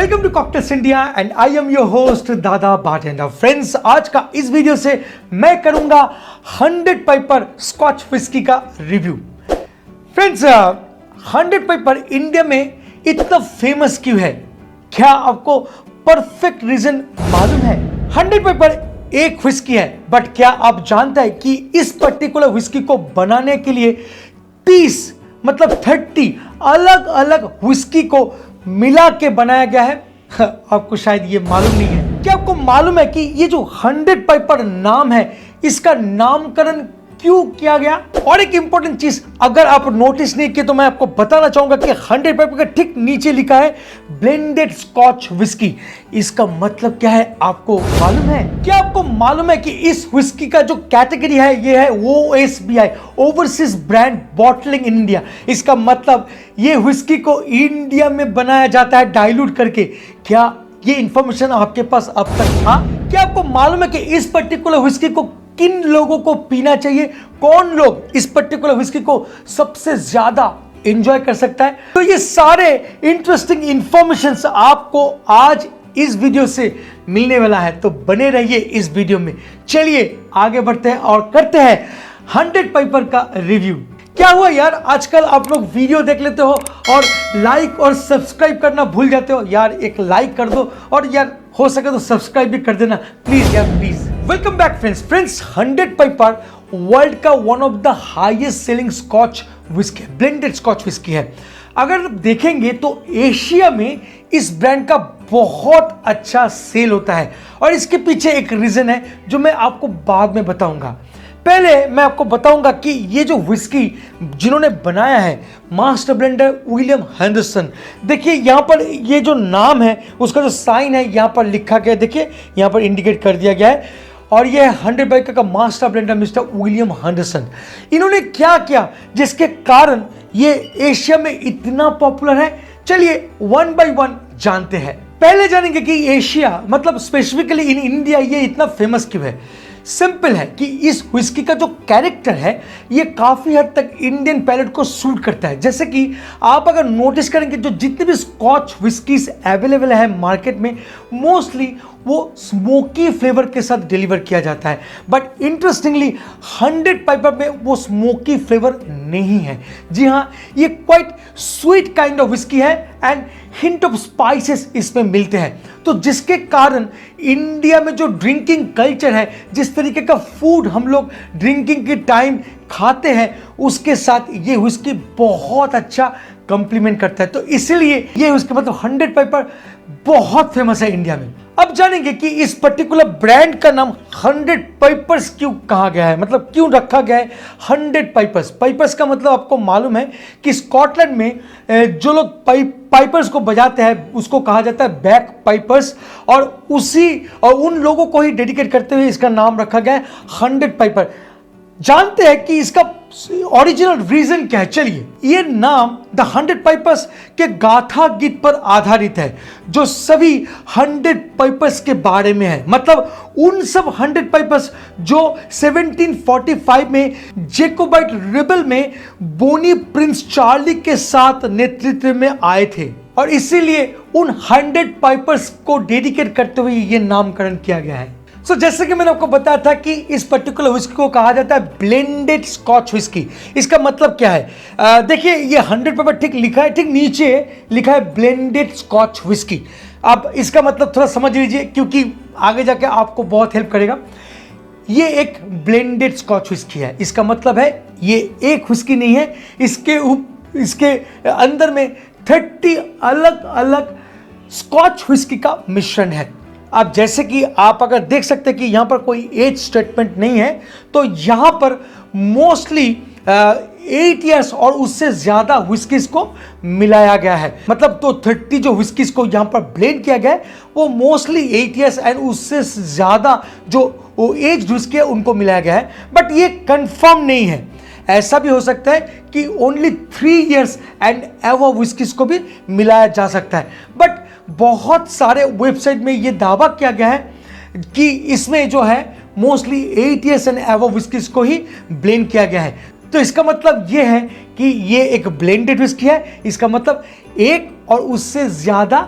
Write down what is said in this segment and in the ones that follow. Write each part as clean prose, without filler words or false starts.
Welcome to cocktails India and I am your host Dada bartender. Friends, आज का इस video से मैं करूंगा 100 पाइपर स्कॉच विस्की का रिव्यू। फ्रेंड्स, 100 पाइपर इंडिया में इतना फेमस क्यों है? क्या आपको परफेक्ट रीजन मालूम है? 100 पाइपर एक विस्की है, बट क्या आप जानते हैं कि इस पर्टिकुलर विस्की को बनाने के लिए 30 30 अलग अलग विस्की को मिला के बनाया गया है? आपको शायद ये मालूम नहीं है। क्या आपको मालूम है कि ये जो 100 पाइपर नाम है, इसका नामकरण क्यों किया गया? और एक इंपॉर्टेंट चीज अगर आप नोटिस नहीं किए तो मैं आपको बताना चाहूंगा कि 100 पाइपर का ठीक नीचे लिखा है ब्लेंडेड स्कॉच विस्की। इसका मतलब क्या है आपको मालूम है? क्या आपको मालूम है कि इस विस्की का जो कैटेगरी है ये है OSBI, overseas brand bottling in India. इसका मतलब ये विस्की को इंडिया में बनाया जाता है डाइल्यूट करके। क्या ये इंफॉर्मेशन आपके पास अब तक था? क्या आपको मालूम है कि इस पर्टिकुलर विस्की को किन लोगों को पीना चाहिए? कौन लोग इस पर्टिकुलर विस्की को सबसे ज्यादा एंजॉय कर सकता है? तो ये सारे इंटरेस्टिंग इंफॉर्मेशंस आपको आज इस वीडियो से मिलने वाला है, तो बने रहिए इस वीडियो में। चलिए आगे बढ़ते हैं और करते हैं 100 पाइपर का रिव्यू। क्या हुआ यार, आजकल आप लोग वीडियो देख लेते हो और लाइक और सब्सक्राइब करना भूल जाते हो। यार एक लाइक कर दो और यार हो सके तो सब्सक्राइब भी कर देना प्लीज यार, please. Welcome back friends. 100 piper world का one of the highest selling scotch whisky, blended scotch whisky है। अगर देखेंगे तो एशिया में इस ब्रांड का बहुत अच्छा सेल होता है और इसके पीछे एक रीजन है जो मैं आपको बाद में बताऊंगा। पहले मैं आपको बताऊंगा कि ये जो विस्की जिन्होंने बनाया है, मास्टर ब्लेंडर विलियम हेंडरसन। देखिए यहाँ पर ये जो नाम है उसका जो साइन है यहाँ पर लिखा गया, देखिए यहाँ पर इंडिकेट कर दिया गया है। और ये 100 पाइपर का master blender mister William Henderson. इन्होंने क्या किया जिसके कारण ये एशिया में इतना पॉपुलर है? चलिए वन बाय वन जानते हैं। पहले जानेंगे कि एशिया मतलब स्पेसिफिकली इन इंडिया ये इतना फेमस क्यों है। सिंपल है कि इस विस्की का जो कैरेक्टर है ये काफ़ी हद तक इंडियन पैलेट को सूट करता है। जैसे कि आप अगर नोटिस करेंगे जो जितने भी स्कॉच विस्कीज अवेलेबल है मार्केट में, मोस्टली वो स्मोकी फ्लेवर के साथ डिलीवर किया जाता है। बट इंटरेस्टिंगली 100 पाइपर में वो स्मोकी फ्लेवर नहीं है। जी हाँ, ये quite sweet kind of whisky है एंड हिंट ऑफ स्पाइसेस इसमें मिलते हैं। तो जिसके कारण इंडिया में जो ड्रिंकिंग कल्चर है, जिस तरीके का फूड हम लोग ड्रिंकिंग के टाइम खाते हैं, उसके साथ ये विस्की बहुत अच्छा कंप्लीमेंट करता है। तो इसीलिए ये विस्की मतलब 100 पाइपर बहुत फेमस है इंडिया में। अब जानेंगे कि इस पर्टिकुलर ब्रांड का नाम 100 पाइपर्स क्यों कहा गया है, मतलब क्यों रखा गया है 100 पाइपर्स। पाइपर्स का मतलब आपको मालूम है कि स्कॉटलैंड में जो लोग पाइपर्स को बजाते हैं उसको कहा जाता है बैक पाइपर्स, और उन लोगों को ही डेडिकेट करते हुए इसका नाम रखा गया है 100 पाइपर। जानते हैं कि इसका ओरिजिनल रीजन क्या है? चलिए, ये नाम द 100 पाइपर्स के गाथा गीत पर आधारित है जो सभी 100 पाइपर्स के बारे में है। मतलब उन सब 100 पाइपर्स जो 1745 में जेकोबाइट रिबेल में बोनी प्रिंस चार्ली के साथ नेतृत्व में आए थे, और इसीलिए उन 100 पाइपर्स को डेडिकेट करते हुए ये नामकरण किया गया है। जैसे कि मैंने आपको बताया था कि इस पर्टिकुलर विस्की को कहा जाता है ब्लेंडेड स्कॉच विस्की। इसका मतलब क्या है? देखिए ये 100 पाइपर ठीक लिखा है, ठीक नीचे लिखा है ब्लेंडेड स्कॉच विस्की। अब इसका मतलब थोड़ा समझ लीजिए क्योंकि आगे जाके आपको बहुत हेल्प करेगा। ये एक ब्लेंडेड स्कॉच विस्की है। इसका मतलब है ये एक विस्की नहीं है, इसके अंदर में 30 अलग अलग स्कॉच विस्की का मिश्रण है। अब जैसे कि आप अगर देख सकते हैं कि यहाँ पर कोई एज स्टेटमेंट नहीं है, तो यहाँ पर मोस्टली 8 इयर्स और उससे ज़्यादा विस्कीज को मिलाया गया है। मतलब तो 30 जो विस्कीज को यहाँ पर ब्लेंड किया गया है वो मोस्टली 8 इयर्स एंड उससे ज़्यादा जो एज विस्की है उनको मिलाया गया है। बट ये कंफर्म नहीं है, ऐसा भी हो सकता है कि ओनली 3 इयर्स एंड एवो विस्कीज को भी मिलाया जा सकता है। बट बहुत सारे वेबसाइट में ये दावा किया गया है कि इसमें जो है मोस्टली 8 इयर्स एंड एवो विस्कीज को ही ब्लेंड किया गया है। तो इसका मतलब ये है कि ये एक ब्लेंडेड विस्की है। इसका मतलब एक और उससे ज़्यादा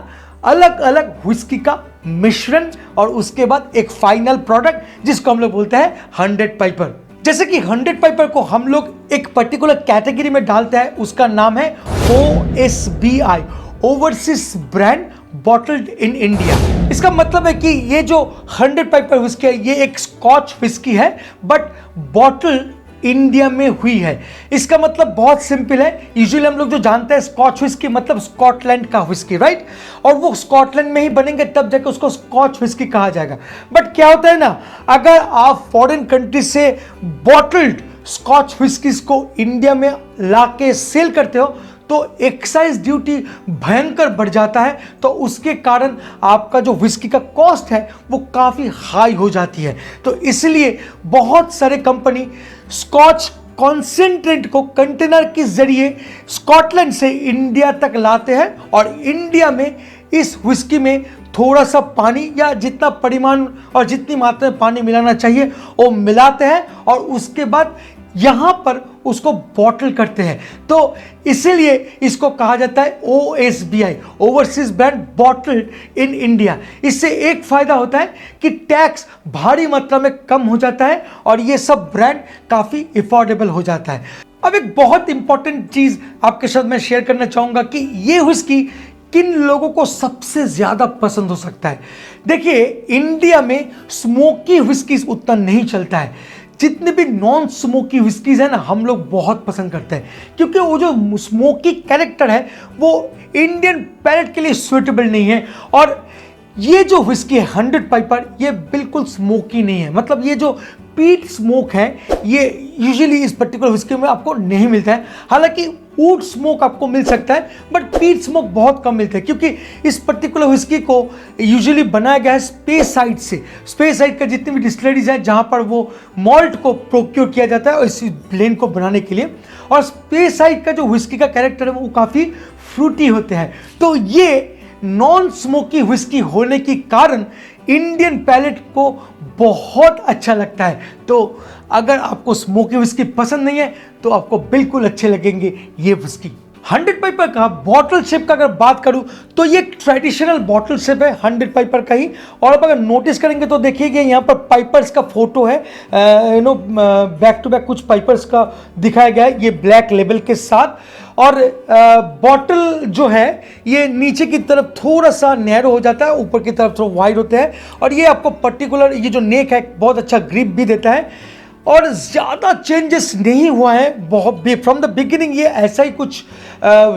अलग अलग व्हिस्की का मिश्रण और उसके बाद एक फाइनल प्रोडक्ट जिसको हम लोग बोलते हैं 100 पाइपर। जैसे कि 100 पाइपर को हम लोग एक पर्टिकुलर कैटेगरी में डालते हैं, उसका नाम है OSBI, overseas brand bottled in India. इसका मतलब है कि ये जो 100 पाइपर व्हिस्की है ये एक स्कॉच व्हिस्की है बट बॉटल इंडिया में हुई है। इसका मतलब बहुत सिंपल है। यूजुअली हम लोग जो जानते हैं स्कॉच व्हिस्की मतलब स्कॉटलैंड का व्हिस्की, राइट, और वो स्कॉटलैंड में ही बनेंगे तब जाकर उसको स्कॉच व्हिस्की कहा जाएगा। बट क्या होता है ना, अगर आप फॉरेन कंट्री से बॉटल्ड स्कॉच व्हिस्कीज को इंडिया में लाके सेल करते हो तो एक्साइज ड्यूटी भयंकर बढ़ जाता है, तो उसके कारण आपका जो व्हिस्की का कॉस्ट है वो काफ़ी हाई हो जाती है। तो इसलिए बहुत सारे कंपनी स्कॉच कॉन्सेंट्रेट को कंटेनर के जरिए स्कॉटलैंड से इंडिया तक लाते हैं और इंडिया में इस व्हिस्की में थोड़ा सा पानी या जितना परिमाण और जितनी मात्रा में पानी मिलाना चाहिए वो मिलाते हैं और उसके बाद यहां पर उसको बॉटल करते हैं। तो इसीलिए इसको कहा जाता है OSBI, overseas brand bottled in India. इससे एक फायदा होता है कि टैक्स भारी मात्रा में कम हो जाता है और ये सब ब्रांड काफी अफोर्डेबल हो जाता है। अब एक बहुत इंपॉर्टेंट चीज आपके साथ मैं शेयर करना चाहूंगा कि ये व्हिस्की किन लोगों को सबसे ज्यादा पसंद हो सकता है। देखिए, इंडिया में स्मोकी व्हिस्की उतना नहीं चलता है। जितने भी नॉन स्मोकी व्हिस्कीज है ना, हम लोग बहुत पसंद करते हैं क्योंकि वो जो स्मोकी कैरेक्टर है वो इंडियन पैलेट के लिए सुइटेबल नहीं है। और ये जो व्हिस्की है 100 पाइपर ये बिल्कुल स्मोकी नहीं है, मतलब ये जो पीट स्मोक है ये यूजुअली इस पर्टिकुलर व्हिस्की में आपको नहीं मिलता है। हालांकि वुड स्मोक आपको मिल सकता है बट पीट स्मोक बहुत कम मिलता है क्योंकि इस पर्टिकुलर व्हिस्की को यूजुअली बनाया गया है स्पेसाइड से। स्पेसाइड का जितनी भी डिस्टिलरीज हैं जहां पर वो मॉल्ट को प्रोक्योर किया जाता है इस ब्लेंड को बनाने के लिए, और स्पेसाइड का जो व्हिस्की का कैरेक्टर है वो काफ़ी फ्रूटी होते हैं। तो ये नॉन स्मोकी व्हिस्की होने के कारण इंडियन पैलेट को बहुत अच्छा लगता है। तो अगर आपको स्मोकी व्हिस्की पसंद नहीं है तो आपको बिल्कुल अच्छे लगेंगे ये व्हिस्की। 100 पाइपर का बॉटल शेप का अगर बात करूं तो ये ट्रेडिशनल बॉटल शेप है 100 पाइपर का ही। और आप अगर नोटिस करेंगे तो देखिए यहाँ पर पाइपर्स का फोटो है, बैक टू बैक कुछ पाइपर्स का दिखाया गया है ये ब्लैक लेबल के साथ। और बॉटल जो है ये नीचे की तरफ थोड़ा सा नैरो हो जाता है, ऊपर की तरफ थोड़ा वाइड होता है और ये आपको पर्टिकुलर ये जो नेक है बहुत अच्छा ग्रिप भी देता है और ज़्यादा चेंजेस नहीं हुआ है। बहुत फ्रॉम द बिगिनिंग ये ऐसा ही कुछ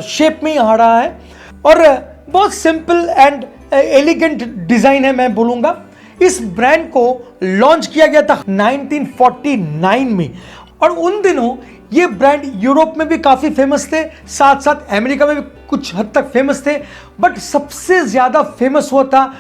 शेप में ही आ रहा है और बहुत सिंपल एंड एलिगेंट डिज़ाइन है मैं बोलूँगा। इस ब्रांड को लॉन्च किया गया था 1949 में और उन दिनों ये ब्रांड यूरोप में भी काफ़ी फेमस थे, साथ साथ अमेरिका में भी कुछ हद तक फेमस थे, बट सबसे ज़्यादा फेमस हुआ था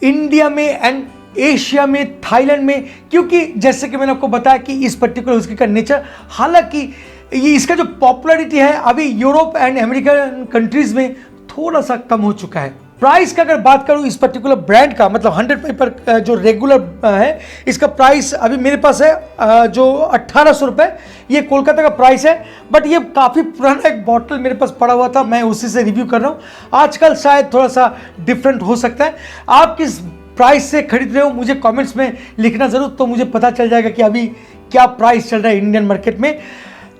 इंडिया में एंड एशिया में, थाईलैंड में, क्योंकि जैसे कि मैंने आपको बताया कि इस पर्टिकुलर व्हिस्की का नेचर, हालांकि ये इसका जो पॉपुलैरिटी है अभी यूरोप एंड अमेरिकन कंट्रीज में थोड़ा सा कम हो चुका है। प्राइस का अगर बात करूं इस पर्टिकुलर ब्रांड का, मतलब 100 पाइपर जो रेगुलर है इसका प्राइस अभी मेरे पास है जो 1800 रुपये, ये कोलकाता का प्राइस है। बट ये काफ़ी पुराना एक बॉटल मेरे पास पड़ा हुआ था, मैं उसी से रिव्यू कर रहा हूँ। आजकल शायद थोड़ा सा डिफरेंट हो सकता है। आप किस प्राइस से खरीद रहे हो मुझे कमेंट्स में लिखना ज़रूर, तो मुझे पता चल जाएगा कि अभी क्या प्राइस चल रहा है इंडियन मार्केट में।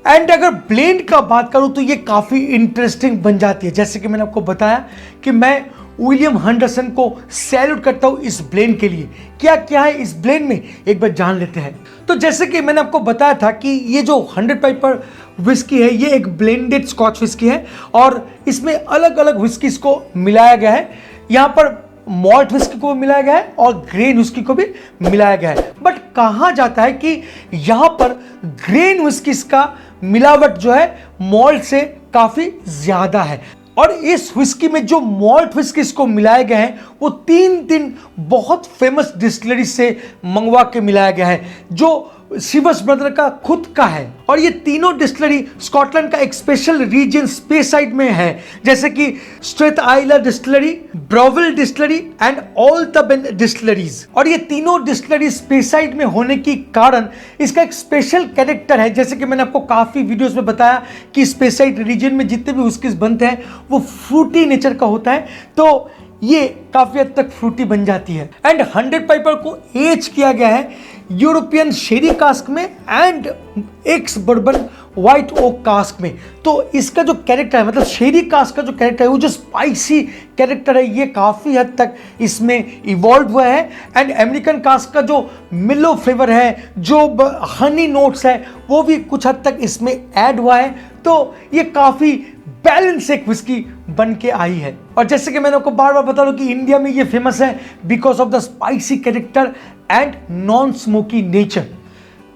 एंड अगर ब्लेंड का बात करूं तो ये काफ़ी इंटरेस्टिंग बन जाती है। जैसे कि मैंने आपको बताया कि मैं विलियम हेंडरसन को सैल्यूट करता हूं इस ब्लेंड के लिए। क्या क्या है इस ब्लेंड में एक बार जान लेते हैं। तो जैसे कि मैंने आपको बताया था कि ये जो 100 पाइपर व्हिस्की है ये एक ब्लेंडेड स्कॉच व्हिस्की है और इसमें अलग अलग व्हिस्कीज को मिलाया गया है। यहाँ पर मॉल्ट व्हिस्की को भी मिलाया गया है और ग्रेन व्हिस्की को भी मिलाया गया है। बट कहा जाता है कि यहाँ पर ग्रेन व्हिस्कीज का मिलावट जो है मॉल्ट से काफ़ी ज़्यादा है और इस व्हिस्की में जो मॉल्ट व्हिस्कीज को मिलाए गए हैं वो तीन बहुत फेमस डिस्टिलरी से मंगवा के मिलाया गया है जो शिवस ब्रदर का खुद का है। और ये तीनों डिस्टिलरी स्कॉटलैंड का एक स्पेशल रीजन स्पेसाइड में है, जैसे कि Strathisla distillery, Braeval distillery and all the distilleries. और ये तीनों डिस्टिलरी स्पेसाइड में होने के कारण इसका एक स्पेशल कैरेक्टर है। जैसे कि मैंने आपको काफ़ी वीडियोस में बताया कि स्पेसाइड रीजन में जितने भी व्हिस्कीज बनते हैं वो फ्रूटी नेचर का होता है। तो ये काफी हद तक फ्रूटी बन जाती है। एंड 100 पाइपर को एज किया गया है यूरोपियन शेरी कास्क में and ex bourbon white oak cask में। तो इसका जो कैरेक्टर है, मतलब शेरी कास्क का जो कैरेक्टर है, वो जो स्पाइसी कैरेक्टर है, ये काफ़ी हद तक इसमें इवॉल्व हुआ है। एंड अमेरिकन कास्क का जो मिलो फ्लेवर है, जो हनी नोट्स है, वो भी कुछ हद तक इसमें ऐड हुआ है। तो ये काफ़ी बैलेंस एक विस्की बन के आई है। और जैसे कि मैंने आपको बार बार बता रहा हूं कि इंडिया में ये फेमस है because of the spicy character and non smoky nature.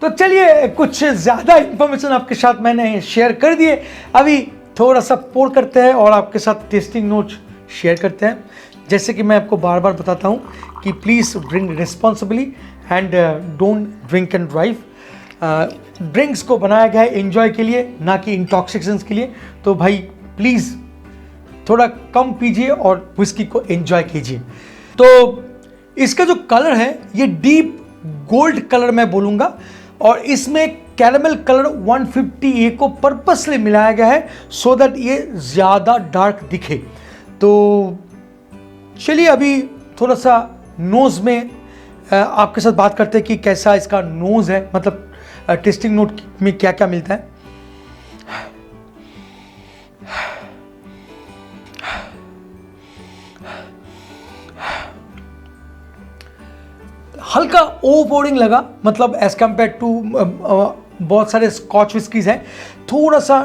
तो चलिए, कुछ ज़्यादा इंफॉर्मेशन आपके साथ मैंने शेयर कर दिए, अभी थोड़ा सा पोर करते हैं और आपके साथ टेस्टिंग नोट्स शेयर करते हैं। जैसे कि मैं आपको बार बार बताता हूँ कि please drink responsibly and don't drink and drive. Drinks को बनाया गया है एंजॉय के लिए, ना कि इंटॉक्सिकेशंस के लिए। तो भाई प्लीज़ थोड़ा कम पीजिए और विस्की को एंजॉय कीजिए। तो इसका जो कलर है ये डीप गोल्ड कलर मैं बोलूँगा, और इसमें कैरामल कलर 150A को पर्पसली मिलाया गया है सो दैट ये ज़्यादा डार्क दिखे। तो चलिए अभी थोड़ा सा नोज़ में आपके साथ बात करते हैं कि कैसा इसका नोज़ है, मतलब टेस्टिंग नोट में क्या क्या मिलता है। हल्का ओवरपोरिंग लगा, मतलब एज कम्पेयर टू बहुत सारे स्कॉच विस्कीज़ हैं, थोड़ा सा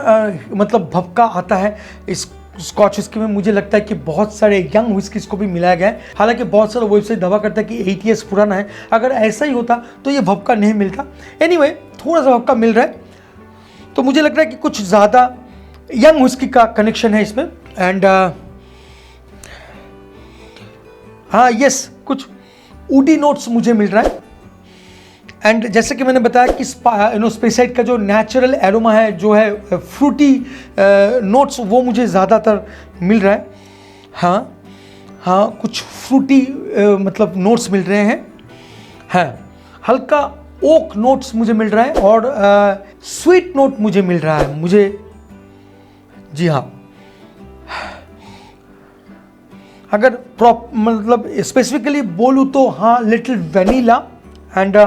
मतलब भपका आता है इस स्कॉच विस्की में। मुझे लगता है कि बहुत सारे यंग विस्कीज़ को भी मिलाया गया है। हालांकि बहुत सारे वेबसाइट दावा करता है कि 8 ईयर्स पुराना है, अगर ऐसा ही होता तो ये भपका नहीं मिलता। एनीवे, थोड़ा सा भपका मिल रहा है, तो मुझे लग रहा है कि कुछ ज़्यादा यंग विस्की का कनेक्शन है इसमें। एंड हाँ यस, कुछ ऊडी नोट्स मुझे मिल रहा है। एंड जैसे कि मैंने बताया कि स्पेसाइड का जो नेचुरल एरोमा है, जो है फ्रूटी नोट्स, वो मुझे ज़्यादातर मिल रहा है। हाँ, कुछ फ्रूटी मतलब नोट्स मिल रहे हैं। हाँ, हल्का ओक नोट्स मुझे मिल रहा है और स्वीट नोट मुझे मिल रहा है मुझे। जी हाँ, अगर मतलब स्पेसिफिकली बोलूँ तो हाँ, लिटिल वेनिला एंड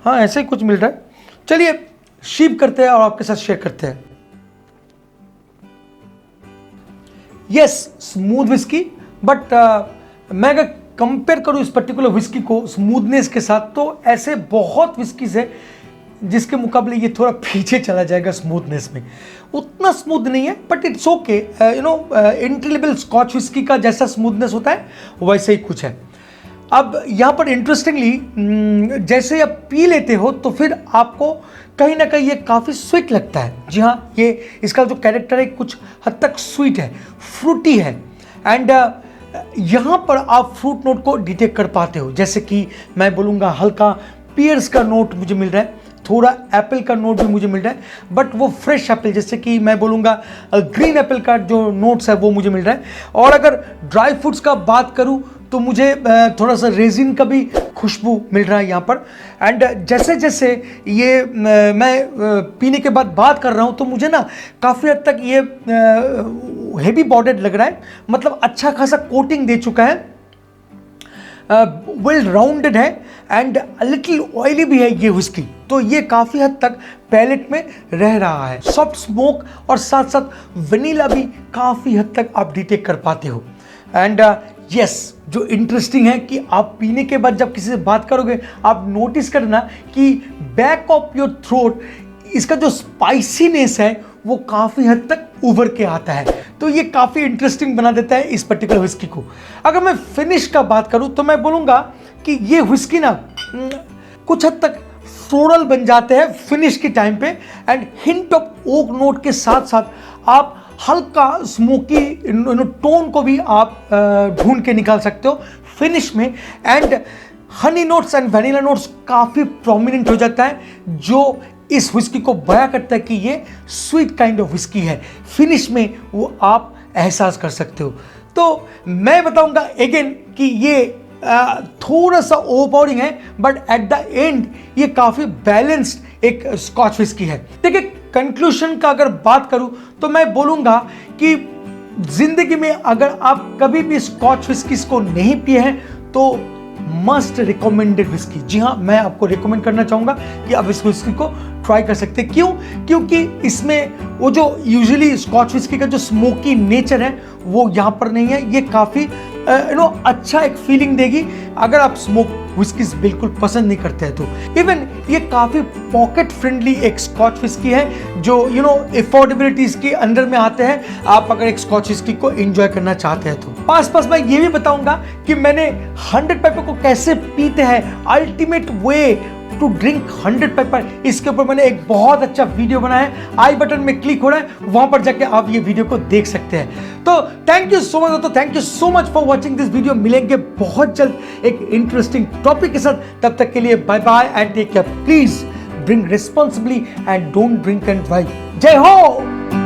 हाँ, ऐसे ही कुछ मिल रहा है। चलिए शीप करते हैं और आपके साथ शेयर करते हैं। यस, स्मूथ विस्की, बट मैं अगर कंपेयर करूँ इस पर्टिकुलर विस्की को स्मूथनेस के साथ, तो ऐसे बहुत विस्कीज है जिसके मुकाबले ये थोड़ा पीछे चला जाएगा स्मूथनेस में। उतना स्मूथ नहीं है, but it's okay. Entry level scotch whisky का जैसा स्मूथनेस होता है वैसे ही कुछ है। अब यहाँ पर इंटरेस्टिंगली जैसे आप पी लेते हो तो फिर आपको कहीं ना कहीं ये काफ़ी स्वीट लगता है। जी हाँ, ये इसका जो कैरेक्टर है कुछ हद तक स्वीट है, फ्रूटी है। एंड यहाँ पर आप फ्रूट नोट को डिटेक्ट कर पाते हो, जैसे कि मैं बोलूँगा हल्का पियर्स का नोट मुझे मिल रहा है, थोड़ा एप्पल का नोट भी मुझे मिल रहा है, बट वो फ्रेश एप्पल, जैसे कि मैं बोलूँगा ग्रीन एप्पल का जो नोट्स है वो मुझे मिल रहा है। और अगर ड्राई फ्रूट्स का बात करूँ तो मुझे थोड़ा सा रेजिन का भी खुशबू मिल रहा है यहाँ पर। एंड जैसे जैसे ये मैं पीने के बाद बात कर रहा हूँ तो मुझे ना काफ़ी हद तक ये हेवी बॉडीड लग रहा है, मतलब अच्छा खासा कोटिंग दे चुका है, वेल राउंडेड है एंड लिटिल ऑयली भी है ये विस्की। तो ये काफ़ी हद तक पैलेट में रह रहा है, सॉफ्ट स्मोक और साथ साथ वनीला भी काफ़ी हद तक आप डिटेक्ट कर पाते हो। एंड यस, जो इंटरेस्टिंग है कि आप पीने के बाद जब किसी से बात करोगे आप नोटिस करना कि बैक ऑफ योर थ्रोट इसका जो स्पाइसीनेस है वो काफ़ी हद तक उभर के आता है। तो ये काफ़ी इंटरेस्टिंग बना देता है इस पर्टिकुलर विस्की को। अगर मैं फिनिश का बात करूं तो मैं बोलूँगा कि ये विस्की ना कुछ हद तक फ्लोरल बन जाते हैं फिनिश के टाइम पे, and hint of oak note के साथ साथ आप हल्का स्मोकी टोन को भी आप ढूंढ के निकाल सकते हो फिनिश में। And honey notes and vanilla notes काफ़ी प्रोमिनेंट हो जाता है, जो इस विस्की को बयां करता है कि ये स्वीट काइंड ऑफ विस्की है। फिनिश में वो आप एहसास कर सकते हो। तो मैं बताऊंगा अगेन कि ये थोड़ा सा ओवरपावरिंग है, बट एट द एंड ये काफ़ी बैलेंस्ड एक स्कॉच विस्की है। देखिए, कंक्लूजन का अगर बात करूं तो मैं बोलूँगा कि जिंदगी में अगर आप कभी भी स्कॉच विस्की को नहीं पिए हैं तो मस्ट रिकमेंडेड विस्की। जी हाँ, मैं आपको रिकमेंड करना चाहूंगा कि आप इस विस्की को ट्राई कर सकते हैं। क्यों? क्योंकि इसमें वो जो यूजुअली स्कॉच विस्की का जो स्मोकी नेचर है वो यहाँ पर नहीं है। ये काफ़ी अच्छा एक फीलिंग देगी अगर आप स्मोक विस्कीज बिल्कुल पसंद नहीं करते हैं तो। इवन ये काफ़ी पॉकेट फ्रेंडली एक स्कॉच विस्की है जो अफोर्डेबिलिटी इसके अंडर में आते हैं, आप अगर एक स्कॉच विस्की को एंजॉय करना चाहते हैं तो। पास मैं ये भी बताऊंगा कि मैंने 100 पेपर को कैसे पीते हैं, ultimate way to drink 100 pepper, इसके ऊपर मैंने एक बहुत अच्छा वीडियो बनाया है। आई बटन में क्लिक हो रहा है, वहां पर जाके आप ये वीडियो को देख सकते हैं। तो thank you so much, thank you so much for watching this video. मिलेंगे बहुत जल्द एक इंटरेस्टिंग टॉपिक के साथ, तब तक के लिए bye bye and take care. Please drink responsibly and don't drink and drive. जय हो।